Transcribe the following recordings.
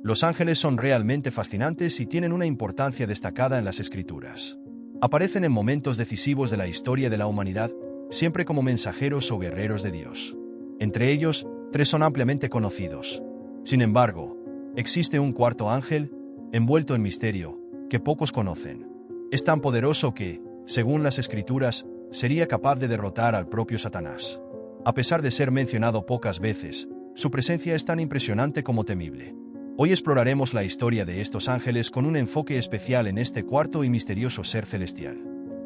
Los ángeles son realmente fascinantes y tienen una importancia destacada en las Escrituras. Aparecen en momentos decisivos de la historia de la humanidad, siempre como mensajeros o guerreros de Dios. Entre ellos, 3 son ampliamente conocidos. Sin embargo, existe un cuarto ángel, envuelto en misterio, que pocos conocen. Es tan poderoso que, según las Escrituras, sería capaz de derrotar al propio Satanás. A pesar de ser mencionado pocas veces, su presencia es tan impresionante como temible. Hoy exploraremos la historia de estos ángeles con un enfoque especial en este cuarto y misterioso ser celestial.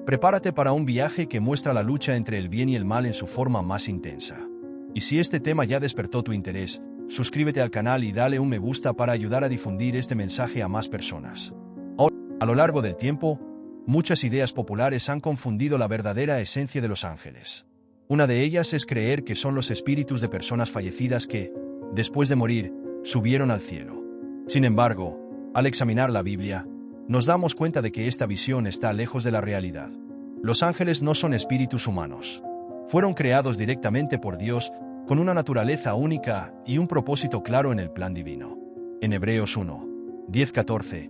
Prepárate para un viaje que muestra la lucha entre el bien y el mal en su forma más intensa. Y si este tema ya despertó tu interés, suscríbete al canal y dale un me gusta para ayudar a difundir este mensaje a más personas. A lo largo del tiempo, muchas ideas populares han confundido la verdadera esencia de los ángeles. Una de ellas es creer que son los espíritus de personas fallecidas que, después de morir, subieron al cielo. Sin embargo, al examinar la Biblia, nos damos cuenta de que esta visión está lejos de la realidad. Los ángeles no son espíritus humanos. Fueron creados directamente por Dios, con una naturaleza única y un propósito claro en el plan divino. En Hebreos 1, 10-14,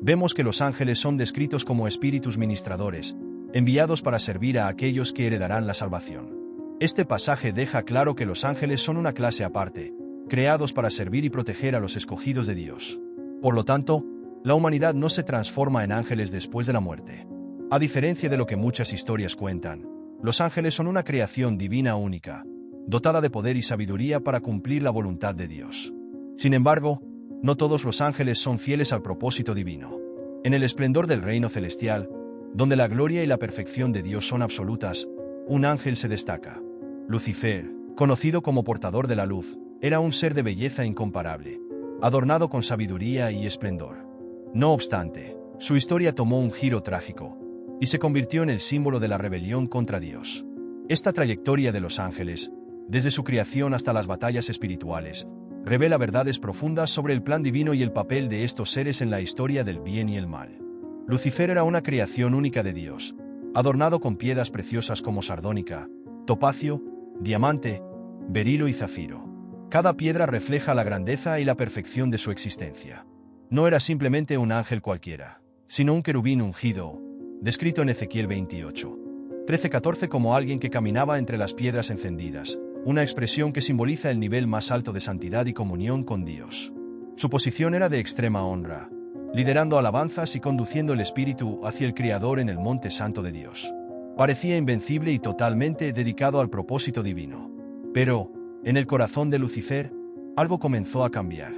vemos que los ángeles son descritos como espíritus ministradores, enviados para servir a aquellos que heredarán la salvación. Este pasaje deja claro que los ángeles son una clase aparte, creados para servir y proteger a los escogidos de Dios. Por lo tanto, la humanidad no se transforma en ángeles después de la muerte. A diferencia de lo que muchas historias cuentan, los ángeles son una creación divina única, dotada de poder y sabiduría para cumplir la voluntad de Dios. Sin embargo, no todos los ángeles son fieles al propósito divino. En el esplendor del reino celestial, donde la gloria y la perfección de Dios son absolutas, un ángel se destaca. Lucifer, conocido como portador de la luz, era un ser de belleza incomparable, adornado con sabiduría y esplendor. No obstante, su historia tomó un giro trágico, y se convirtió en el símbolo de la rebelión contra Dios. Esta trayectoria de los ángeles, desde su creación hasta las batallas espirituales, revela verdades profundas sobre el plan divino y el papel de estos seres en la historia del bien y el mal. Lucifer era una creación única de Dios, adornado con piedras preciosas como sardónica, topacio, diamante, berilo y zafiro. Cada piedra refleja la grandeza y la perfección de su existencia. No era simplemente un ángel cualquiera, sino un querubín ungido, descrito en Ezequiel 28, 13-14 como alguien que caminaba entre las piedras encendidas, una expresión que simboliza el nivel más alto de santidad y comunión con Dios. Su posición era de extrema honra, liderando alabanzas y conduciendo el espíritu hacia el Creador en el monte santo de Dios. Parecía invencible y totalmente dedicado al propósito divino. Pero, en el corazón de Lucifer, algo comenzó a cambiar.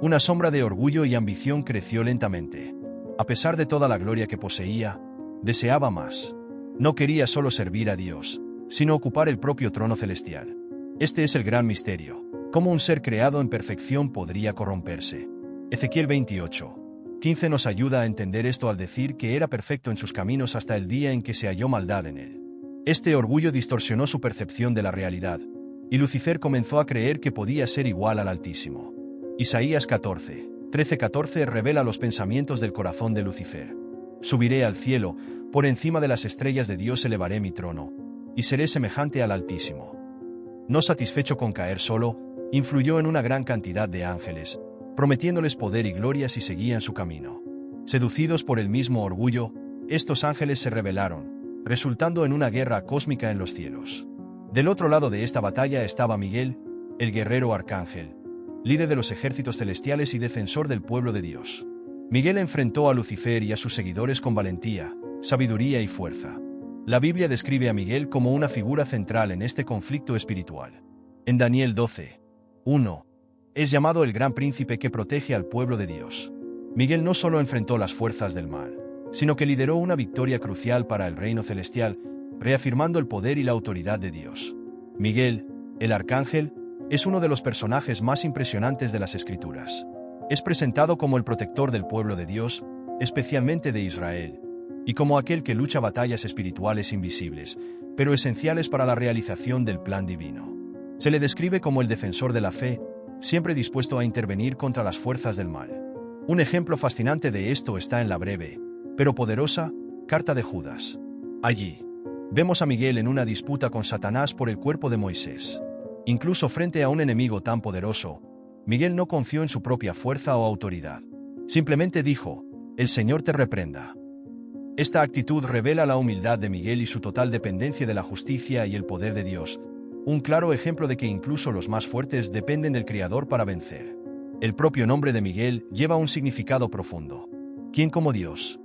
Una sombra de orgullo y ambición creció lentamente. A pesar de toda la gloria que poseía, deseaba más. No quería solo servir a Dios, sino ocupar el propio trono celestial. Este es el gran misterio. ¿Cómo un ser creado en perfección podría corromperse? Ezequiel 28, 15 nos ayuda a entender esto al decir que era perfecto en sus caminos hasta el día en que se halló maldad en él. Este orgullo distorsionó su percepción de la realidad, y Lucifer comenzó a creer que podía ser igual al Altísimo. Isaías 14, 13-14 revela los pensamientos del corazón de Lucifer. Subiré al cielo, por encima de las estrellas de Dios elevaré mi trono, y seré semejante al Altísimo. No satisfecho con caer solo, influyó en una gran cantidad de ángeles, prometiéndoles poder y gloria si seguían su camino. Seducidos por el mismo orgullo, estos ángeles se rebelaron, resultando en una guerra cósmica en los cielos. Del otro lado de esta batalla estaba Miguel, el guerrero arcángel, líder de los ejércitos celestiales y defensor del pueblo de Dios. Miguel enfrentó a Lucifer y a sus seguidores con valentía, sabiduría y fuerza. La Biblia describe a Miguel como una figura central en este conflicto espiritual. En Daniel 12, 1, es llamado el gran príncipe que protege al pueblo de Dios. Miguel no solo enfrentó las fuerzas del mal, sino que lideró una victoria crucial para el reino celestial, reafirmando el poder y la autoridad de Dios. Miguel, el arcángel, es uno de los personajes más impresionantes de las Escrituras. Es presentado como el protector del pueblo de Dios, especialmente de Israel, y como aquel que lucha batallas espirituales invisibles, pero esenciales para la realización del plan divino. Se le describe como el defensor de la fe, siempre dispuesto a intervenir contra las fuerzas del mal. Un ejemplo fascinante de esto está en la breve, pero poderosa, carta de Judas. Allí, vemos a Miguel en una disputa con Satanás por el cuerpo de Moisés. Incluso frente a un enemigo tan poderoso, Miguel no confió en su propia fuerza o autoridad. Simplemente dijo: «El Señor te reprenda». Esta actitud revela la humildad de Miguel y su total dependencia de la justicia y el poder de Dios, un claro ejemplo de que incluso los más fuertes dependen del Creador para vencer. El propio nombre de Miguel lleva un significado profundo. ¿Quién como Dios?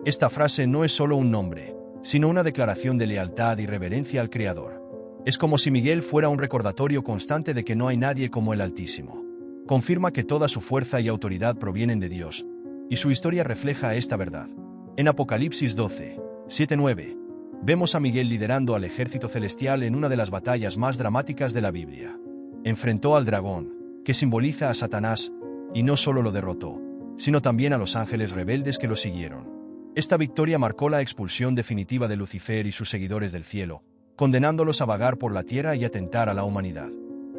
Esta frase no es solo un nombre, sino una declaración de lealtad y reverencia al Creador. Es como si Miguel fuera un recordatorio constante de que no hay nadie como el Altísimo. Confirma que toda su fuerza y autoridad provienen de Dios, y su historia refleja esta verdad. En Apocalipsis 12, 7-9, vemos a Miguel liderando al ejército celestial en una de las batallas más dramáticas de la Biblia. Enfrentó al dragón, que simboliza a Satanás, y no solo lo derrotó, sino también a los ángeles rebeldes que lo siguieron. Esta victoria marcó la expulsión definitiva de Lucifer y sus seguidores del cielo, condenándolos a vagar por la tierra y atentar a la humanidad.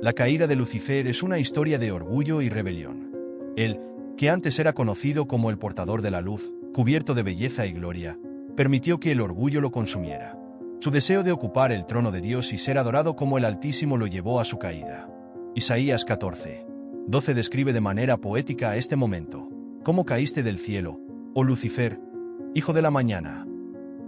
La caída de Lucifer es una historia de orgullo y rebelión. Él, que antes era conocido como el portador de la luz, cubierto de belleza y gloria, permitió que el orgullo lo consumiera. Su deseo de ocupar el trono de Dios y ser adorado como el Altísimo lo llevó a su caída. Isaías 14, 12 describe de manera poética este momento. «¿Cómo caíste del cielo, oh Lucifer, hijo de la mañana?»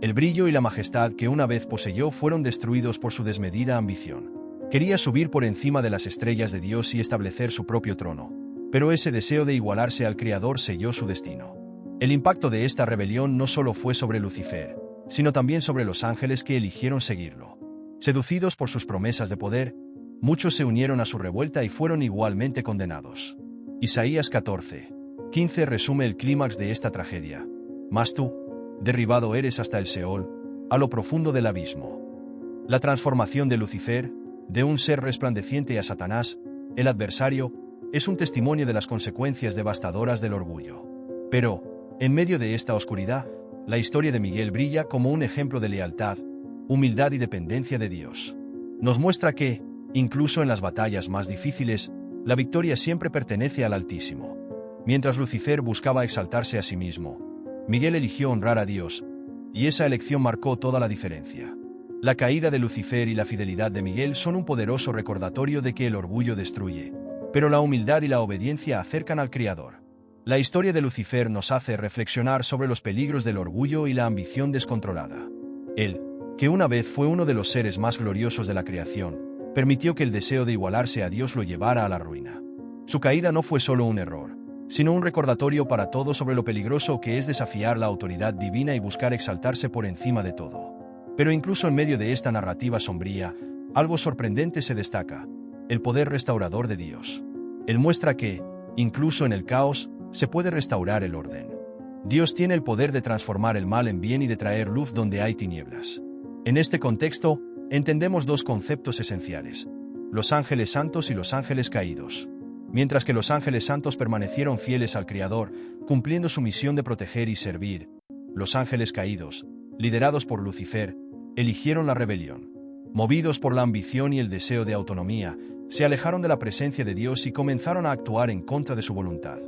El brillo y la majestad que una vez poseyó fueron destruidos por su desmedida ambición. Quería subir por encima de las estrellas de Dios y establecer su propio trono, pero ese deseo de igualarse al Creador selló su destino. El impacto de esta rebelión no solo fue sobre Lucifer, sino también sobre los ángeles que eligieron seguirlo. Seducidos por sus promesas de poder, muchos se unieron a su revuelta y fueron igualmente condenados. Isaías 14, 15 resume el clímax de esta tragedia. «Mas tú, derribado eres hasta el Seol, a lo profundo del abismo». La transformación de Lucifer, de un ser resplandeciente a Satanás, el adversario, es un testimonio de las consecuencias devastadoras del orgullo. Pero, en medio de esta oscuridad, la historia de Miguel brilla como un ejemplo de lealtad, humildad y dependencia de Dios. Nos muestra que, incluso en las batallas más difíciles, la victoria siempre pertenece al Altísimo. Mientras Lucifer buscaba exaltarse a sí mismo, Miguel eligió honrar a Dios, y esa elección marcó toda la diferencia. La caída de Lucifer y la fidelidad de Miguel son un poderoso recordatorio de que el orgullo destruye, pero la humildad y la obediencia acercan al Creador. La historia de Lucifer nos hace reflexionar sobre los peligros del orgullo y la ambición descontrolada. Él, que una vez fue uno de los seres más gloriosos de la creación, permitió que el deseo de igualarse a Dios lo llevara a la ruina. Su caída no fue solo un error, sino un recordatorio para todos sobre lo peligroso que es desafiar la autoridad divina y buscar exaltarse por encima de todo. Pero incluso en medio de esta narrativa sombría, algo sorprendente se destaca: el poder restaurador de Dios. Él muestra que, incluso en el caos, se puede restaurar el orden. Dios tiene el poder de transformar el mal en bien y de traer luz donde hay tinieblas. En este contexto, entendemos dos conceptos esenciales: los ángeles santos y los ángeles caídos. Mientras que los ángeles santos permanecieron fieles al Creador, cumpliendo su misión de proteger y servir, los ángeles caídos, liderados por Lucifer, eligieron la rebelión. Movidos por la ambición y el deseo de autonomía, se alejaron de la presencia de Dios y comenzaron a actuar en contra de su voluntad.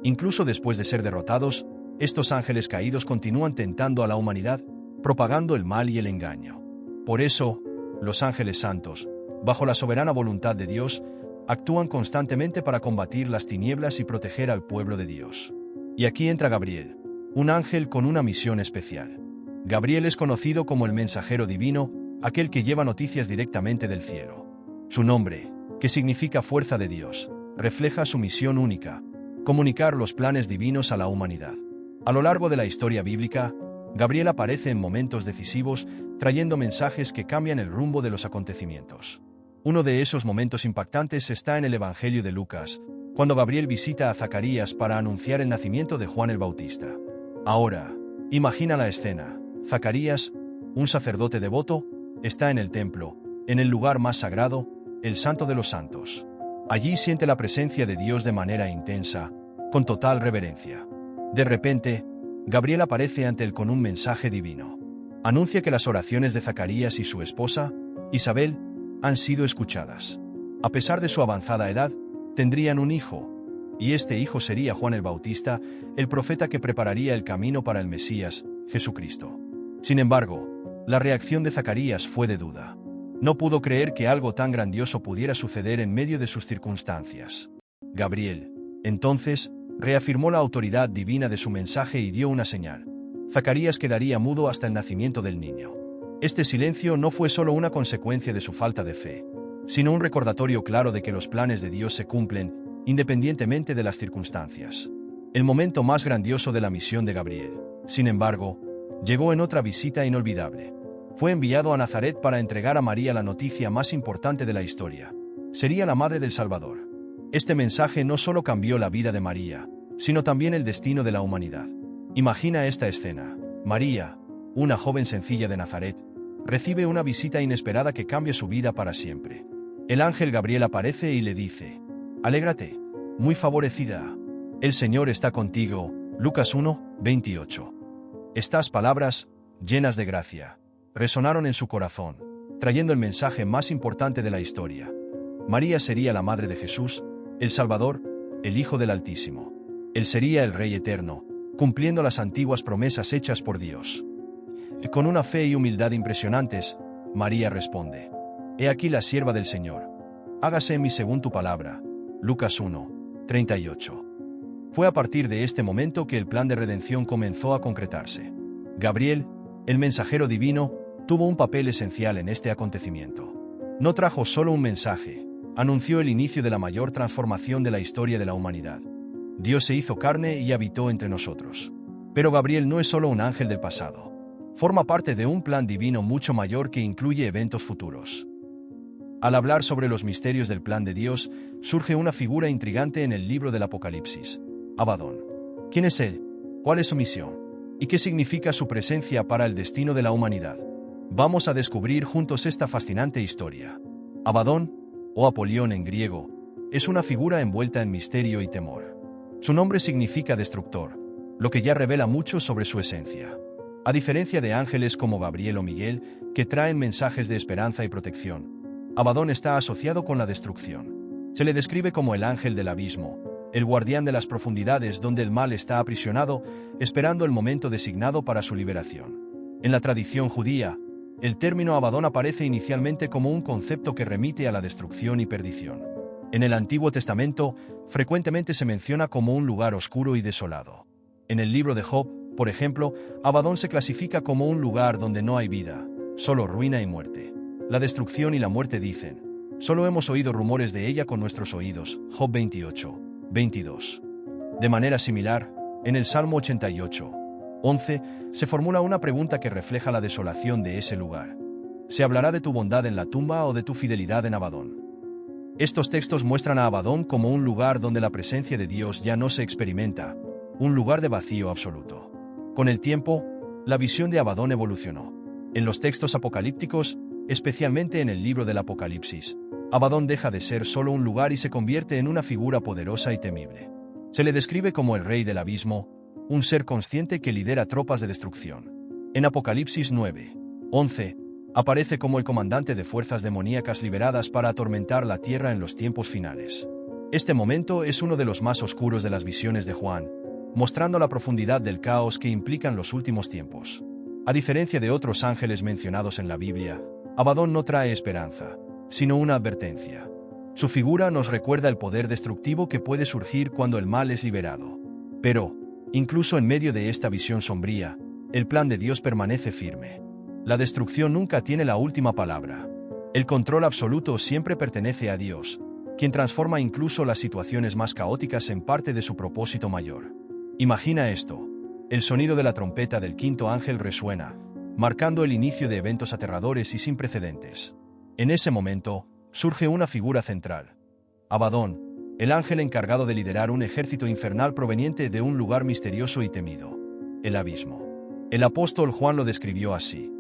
Incluso después de ser derrotados, estos ángeles caídos continúan tentando a la humanidad, propagando el mal y el engaño. Por eso, los ángeles santos, bajo la soberana voluntad de Dios, actúan constantemente para combatir las tinieblas y proteger al pueblo de Dios. Y aquí entra Gabriel, un ángel con una misión especial. Gabriel es conocido como el mensajero divino, aquel que lleva noticias directamente del cielo. Su nombre, que significa fuerza de Dios, refleja su misión única: comunicar los planes divinos a la humanidad. A lo largo de la historia bíblica, Gabriel aparece en momentos decisivos, trayendo mensajes que cambian el rumbo de los acontecimientos. Uno de esos momentos impactantes está en el Evangelio de Lucas, cuando Gabriel visita a Zacarías para anunciar el nacimiento de Juan el Bautista. Ahora, imagina la escena. Zacarías, un sacerdote devoto, está en el templo, en el lugar más sagrado, el Santo de los Santos. Allí siente la presencia de Dios de manera intensa, con total reverencia. De repente, Gabriel aparece ante él con un mensaje divino. Anuncia que las oraciones de Zacarías y su esposa, Isabel, han sido escuchadas. A pesar de su avanzada edad, tendrían un hijo, y este hijo sería Juan el Bautista, el profeta que prepararía el camino para el Mesías, Jesucristo. Sin embargo, la reacción de Zacarías fue de duda. No pudo creer que algo tan grandioso pudiera suceder en medio de sus circunstancias. Gabriel, entonces, reafirmó la autoridad divina de su mensaje y dio una señal. Zacarías quedaría mudo hasta el nacimiento del niño. Este silencio no fue solo una consecuencia de su falta de fe, sino un recordatorio claro de que los planes de Dios se cumplen, independientemente de las circunstancias. El momento más grandioso de la misión de Gabriel, sin embargo, llegó en otra visita inolvidable. Fue enviado a Nazaret para entregar a María la noticia más importante de la historia. Sería la madre del Salvador. Este mensaje no solo cambió la vida de María, sino también el destino de la humanidad. Imagina esta escena. María, una joven sencilla de Nazaret, recibe una visita inesperada que cambia su vida para siempre. El ángel Gabriel aparece y le dice: «Alégrate, muy favorecida. El Señor está contigo». Lucas 1, 28. Estas palabras, llenas de gracia, resonaron en su corazón, trayendo el mensaje más importante de la historia. María sería la madre de Jesús, el Salvador, el Hijo del Altísimo. Él sería el Rey eterno, cumpliendo las antiguas promesas hechas por Dios. Y con una fe y humildad impresionantes, María responde: «He aquí la sierva del Señor. Hágase en mí según tu palabra». Lucas 1, 38. Fue a partir de este momento que el plan de redención comenzó a concretarse. Gabriel, el mensajero divino, tuvo un papel esencial en este acontecimiento. No trajo solo un mensaje, anunció el inicio de la mayor transformación de la historia de la humanidad. Dios se hizo carne y habitó entre nosotros. Pero Gabriel no es solo un ángel del pasado. Forma parte de un plan divino mucho mayor que incluye eventos futuros. Al hablar sobre los misterios del plan de Dios, surge una figura intrigante en el libro del Apocalipsis: Abadón. ¿Quién es él? ¿Cuál es su misión? ¿Y qué significa su presencia para el destino de la humanidad? Vamos a descubrir juntos esta fascinante historia. Abadón, o Apolión en griego, es una figura envuelta en misterio y temor. Su nombre significa destructor, lo que ya revela mucho sobre su esencia. A diferencia de ángeles como Gabriel o Miguel, que traen mensajes de esperanza y protección, Abadón está asociado con la destrucción. Se le describe como el ángel del abismo, el guardián de las profundidades donde el mal está aprisionado, esperando el momento designado para su liberación. En la tradición judía, el término Abadón aparece inicialmente como un concepto que remite a la destrucción y perdición. En el Antiguo Testamento, frecuentemente se menciona como un lugar oscuro y desolado. En el libro de Job, por ejemplo, Abadón se clasifica como un lugar donde no hay vida, solo ruina y muerte. La destrucción y la muerte dicen: «Solo hemos oído rumores de ella con nuestros oídos». Job 28, 22. De manera similar, en el Salmo 88, 11, se formula una pregunta que refleja la desolación de ese lugar. ¿Se hablará de tu bondad en la tumba o de tu fidelidad en Abadón? Estos textos muestran a Abadón como un lugar donde la presencia de Dios ya no se experimenta, un lugar de vacío absoluto. Con el tiempo, la visión de Abadón evolucionó. En los textos apocalípticos, especialmente en el libro del Apocalipsis, Abadón deja de ser solo un lugar y se convierte en una figura poderosa y temible. Se le describe como el rey del abismo, un ser consciente que lidera tropas de destrucción. En Apocalipsis 9, 11, aparece como el comandante de fuerzas demoníacas liberadas para atormentar la tierra en los tiempos finales. Este momento es uno de los más oscuros de las visiones de Juan, mostrando la profundidad del caos que implican los últimos tiempos. A diferencia de otros ángeles mencionados en la Biblia, Abadón no trae esperanza, sino una advertencia. Su figura nos recuerda el poder destructivo que puede surgir cuando el mal es liberado. Pero, incluso en medio de esta visión sombría, el plan de Dios permanece firme. La destrucción nunca tiene la última palabra. El control absoluto siempre pertenece a Dios, quien transforma incluso las situaciones más caóticas en parte de su propósito mayor. Imagina esto: el sonido de la trompeta del quinto ángel resuena, marcando el inicio de eventos aterradores y sin precedentes. En ese momento, surge una figura central: Abadón, el ángel encargado de liderar un ejército infernal proveniente de un lugar misterioso y temido, el abismo. El apóstol Juan lo describió así: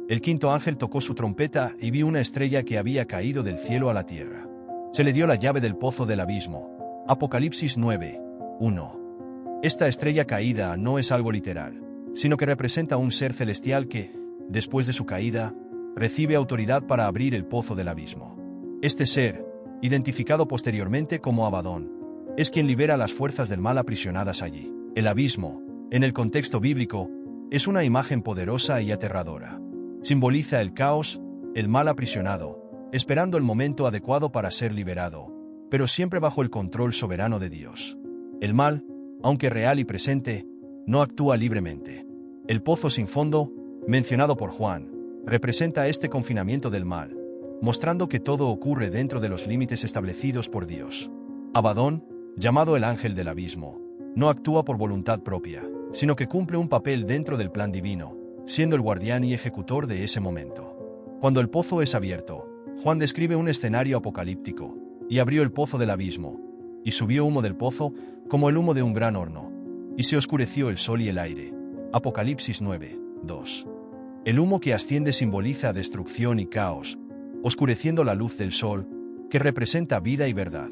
el quinto ángel tocó su trompeta y vi una estrella que había caído del cielo a la tierra. Se le dio la llave del pozo del abismo. Apocalipsis 9, 1. Esta estrella caída no es algo literal, sino que representa un ser celestial que, después de su caída, recibe autoridad para abrir el pozo del abismo. Este ser, identificado posteriormente como Abadón, es quien libera a las fuerzas del mal aprisionadas allí. El abismo, en el contexto bíblico, es una imagen poderosa y aterradora. Simboliza el caos, el mal aprisionado, esperando el momento adecuado para ser liberado, pero siempre bajo el control soberano de Dios. El mal, aunque real y presente, no actúa libremente. El pozo sin fondo, mencionado por Juan, representa este confinamiento del mal, mostrando que todo ocurre dentro de los límites establecidos por Dios. Abadón, llamado el ángel del abismo, no actúa por voluntad propia, sino que cumple un papel dentro del plan divino, siendo el guardián y ejecutor de ese momento. Cuando el pozo es abierto, Juan describe un escenario apocalíptico, y abrió el pozo del abismo, y subió humo del pozo, como el humo de un gran horno, y se oscureció el sol y el aire. Apocalipsis 9, 2. El humo que asciende simboliza destrucción y caos, oscureciendo la luz del sol, que representa vida y verdad.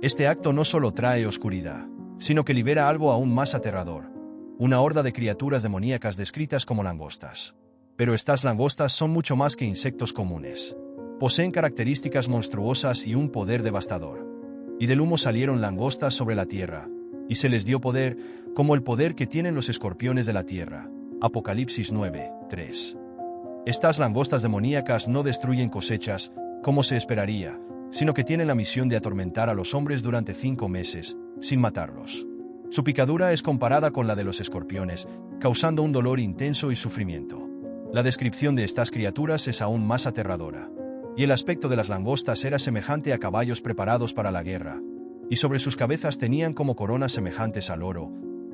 Este acto no solo trae oscuridad, sino que libera algo aún más aterrador, una horda de criaturas demoníacas descritas como langostas. Pero estas langostas son mucho más que insectos comunes. Poseen características monstruosas y un poder devastador. Y del humo salieron langostas sobre la tierra, y se les dio poder, como el poder que tienen los escorpiones de la tierra. Apocalipsis 9, 3. Estas langostas demoníacas no destruyen cosechas, como se esperaría, sino que tienen la misión de atormentar a los hombres durante 5 meses, sin matarlos. Su picadura es comparada con la de los escorpiones, causando un dolor intenso y sufrimiento. La descripción de estas criaturas es aún más aterradora. Y el aspecto de las langostas era semejante a caballos preparados para la guerra, y sobre sus cabezas tenían como coronas semejantes al oro,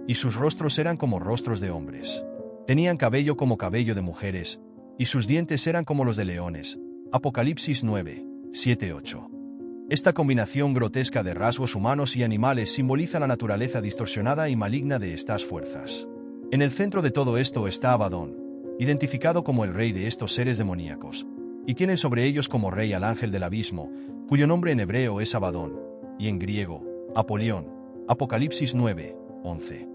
y sus rostros eran como rostros de hombres. Tenían cabello como cabello de mujeres, y sus dientes eran como los de leones. Apocalipsis 9, 7, 8. Esta combinación grotesca de rasgos humanos y animales simboliza la naturaleza distorsionada y maligna de estas fuerzas. En el centro de todo esto está Abadón, identificado como el rey de estos seres demoníacos, y tienen sobre ellos como rey al ángel del abismo, cuyo nombre en hebreo es Abadón, y en griego, Apolión. Apocalipsis 9, 11.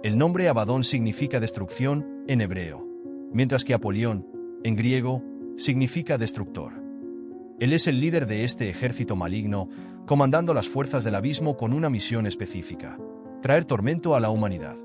El nombre Abadón significa destrucción en hebreo, mientras que Apolión, en griego, significa destructor. Él es el líder de este ejército maligno, comandando las fuerzas del abismo con una misión específica: traer tormento a la humanidad.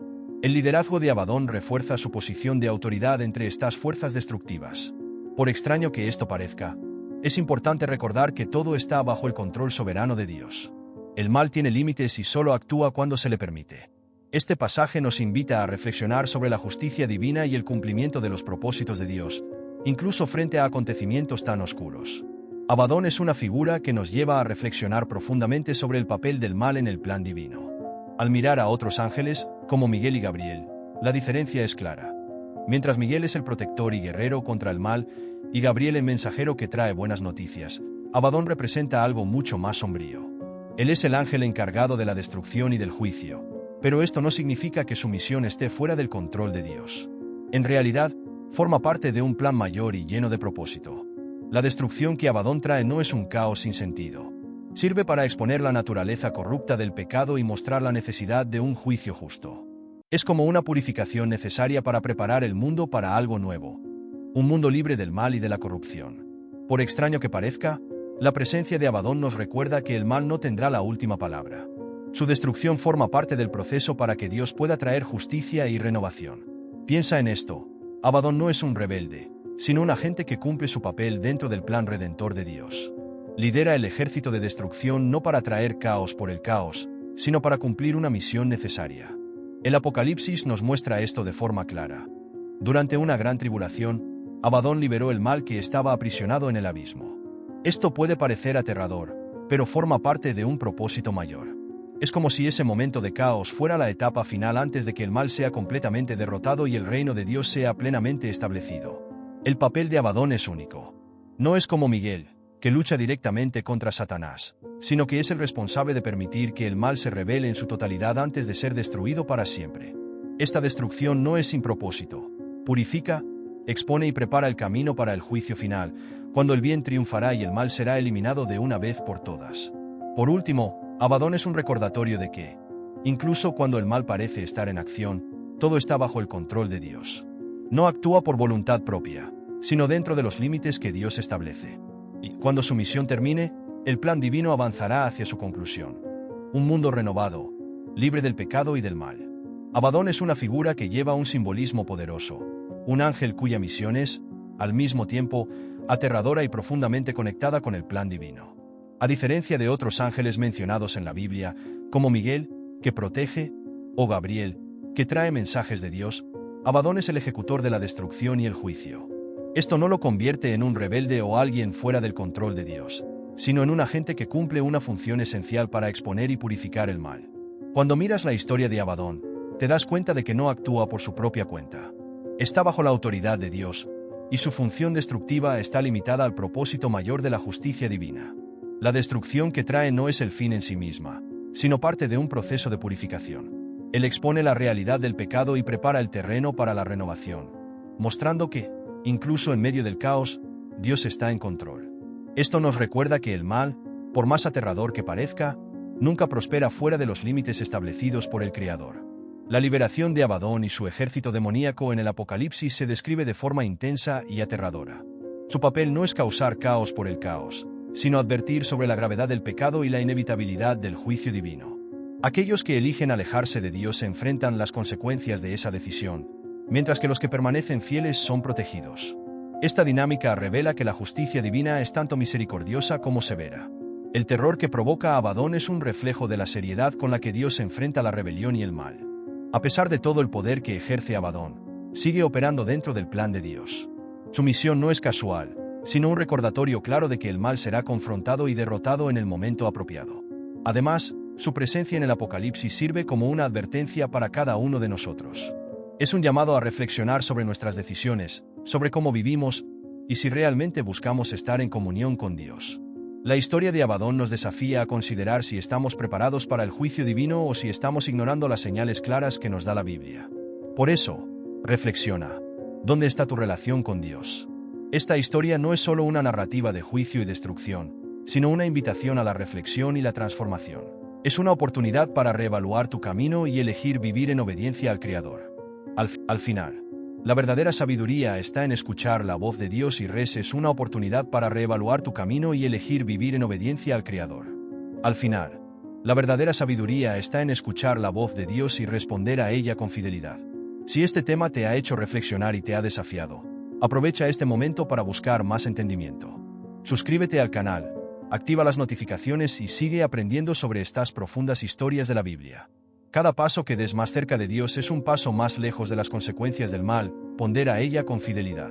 El liderazgo de Abadón refuerza su posición de autoridad entre estas fuerzas destructivas. Por extraño que esto parezca, es importante recordar que todo está bajo el control soberano de Dios. El mal tiene límites y solo actúa cuando se le permite. Este pasaje nos invita a reflexionar sobre la justicia divina y el cumplimiento de los propósitos de Dios, incluso frente a acontecimientos tan oscuros. Abadón es una figura que nos lleva a reflexionar profundamente sobre el papel del mal en el plan divino. Al mirar a otros ángeles, como Miguel y Gabriel, la diferencia es clara. Mientras Miguel es el protector y guerrero contra el mal, y Gabriel el mensajero que trae buenas noticias, Abadón representa algo mucho más sombrío. Él es el ángel encargado de la destrucción y del juicio, pero esto no significa que su misión esté fuera del control de Dios. En realidad, forma parte de un plan mayor y lleno de propósito. La destrucción que Abadón trae no es un caos sin sentido. Sirve para exponer la naturaleza corrupta del pecado y mostrar la necesidad de un juicio justo. Es como una purificación necesaria para preparar el mundo para algo nuevo, un mundo libre del mal y de la corrupción. Por extraño que parezca, la presencia de Abadón nos recuerda que el mal no tendrá la última palabra. Su destrucción forma parte del proceso para que Dios pueda traer justicia y renovación. Piensa en esto: Abadón no es un rebelde, sino un agente que cumple su papel dentro del plan redentor de Dios. Lidera el ejército de destrucción no para traer caos por el caos, sino para cumplir una misión necesaria. El Apocalipsis nos muestra esto de forma clara. Durante una gran tribulación, Abadón liberó el mal que estaba aprisionado en el abismo. Esto puede parecer aterrador, pero forma parte de un propósito mayor. Es como si ese momento de caos fuera la etapa final antes de que el mal sea completamente derrotado y el reino de Dios sea plenamente establecido. El papel de Abadón es único. No es como Miguel, que lucha directamente contra Satanás, sino que es el responsable de permitir que el mal se revele en su totalidad antes de ser destruido para siempre. Esta destrucción no es sin propósito. Purifica, expone y prepara el camino para el juicio final, cuando el bien triunfará y el mal será eliminado de una vez por todas. Por último, Abadón es un recordatorio de que, incluso cuando el mal parece estar en acción, todo está bajo el control de Dios. No actúa por voluntad propia, sino dentro de los límites que Dios establece. Y cuando su misión termine, el plan divino avanzará hacia su conclusión. Un mundo renovado, libre del pecado y del mal. Abadón es una figura que lleva un simbolismo poderoso, un ángel cuya misión es, al mismo tiempo, aterradora y profundamente conectada con el plan divino. A diferencia de otros ángeles mencionados en la Biblia, como Miguel, que protege, o Gabriel, que trae mensajes de Dios, Abadón es el ejecutor de la destrucción y el juicio. Esto no lo convierte en un rebelde o alguien fuera del control de Dios, sino en un agente que cumple una función esencial para exponer y purificar el mal. Cuando miras la historia de Abadón, te das cuenta de que no actúa por su propia cuenta. Está bajo la autoridad de Dios, y su función destructiva está limitada al propósito mayor de la justicia divina. La destrucción que trae no es el fin en sí misma, sino parte de un proceso de purificación. Él expone la realidad del pecado y prepara el terreno para la renovación, mostrando que, incluso en medio del caos, Dios está en control. Esto nos recuerda que el mal, por más aterrador que parezca, nunca prospera fuera de los límites establecidos por el Creador. La liberación de Abadón y su ejército demoníaco en el Apocalipsis se describe de forma intensa y aterradora. Su papel no es causar caos por el caos, sino advertir sobre la gravedad del pecado y la inevitabilidad del juicio divino. Aquellos que eligen alejarse de Dios enfrentan las consecuencias de esa decisión, mientras que los que permanecen fieles son protegidos. Esta dinámica revela que la justicia divina es tanto misericordiosa como severa. El terror que provoca a Abadón es un reflejo de la seriedad con la que Dios enfrenta la rebelión y el mal. A pesar de todo el poder que ejerce Abadón, sigue operando dentro del plan de Dios. Su misión no es casual, sino un recordatorio claro de que el mal será confrontado y derrotado en el momento apropiado. Además, su presencia en el Apocalipsis sirve como una advertencia para cada uno de nosotros. Es un llamado a reflexionar sobre nuestras decisiones, sobre cómo vivimos y si realmente buscamos estar en comunión con Dios. La historia de Abadón nos desafía a considerar si estamos preparados para el juicio divino o si estamos ignorando las señales claras que nos da la Biblia. Por eso, reflexiona. ¿Dónde está tu relación con Dios? Esta historia no es solo una narrativa de juicio y destrucción, sino una invitación a la reflexión y la transformación. Es una oportunidad para reevaluar tu camino y elegir vivir en obediencia al Creador. Al final, la verdadera sabiduría está en escuchar la voz de Dios y es una oportunidad para reevaluar tu camino y elegir vivir en obediencia al Creador. Al final, la verdadera sabiduría está en escuchar la voz de Dios y responder a ella con fidelidad. Si este tema te ha hecho reflexionar y te ha desafiado, aprovecha este momento para buscar más entendimiento. Suscríbete al canal, activa las notificaciones y sigue aprendiendo sobre estas profundas historias de la Biblia. Cada paso que des más cerca de Dios es un paso más lejos de las consecuencias del mal. Pondera a ella con fidelidad.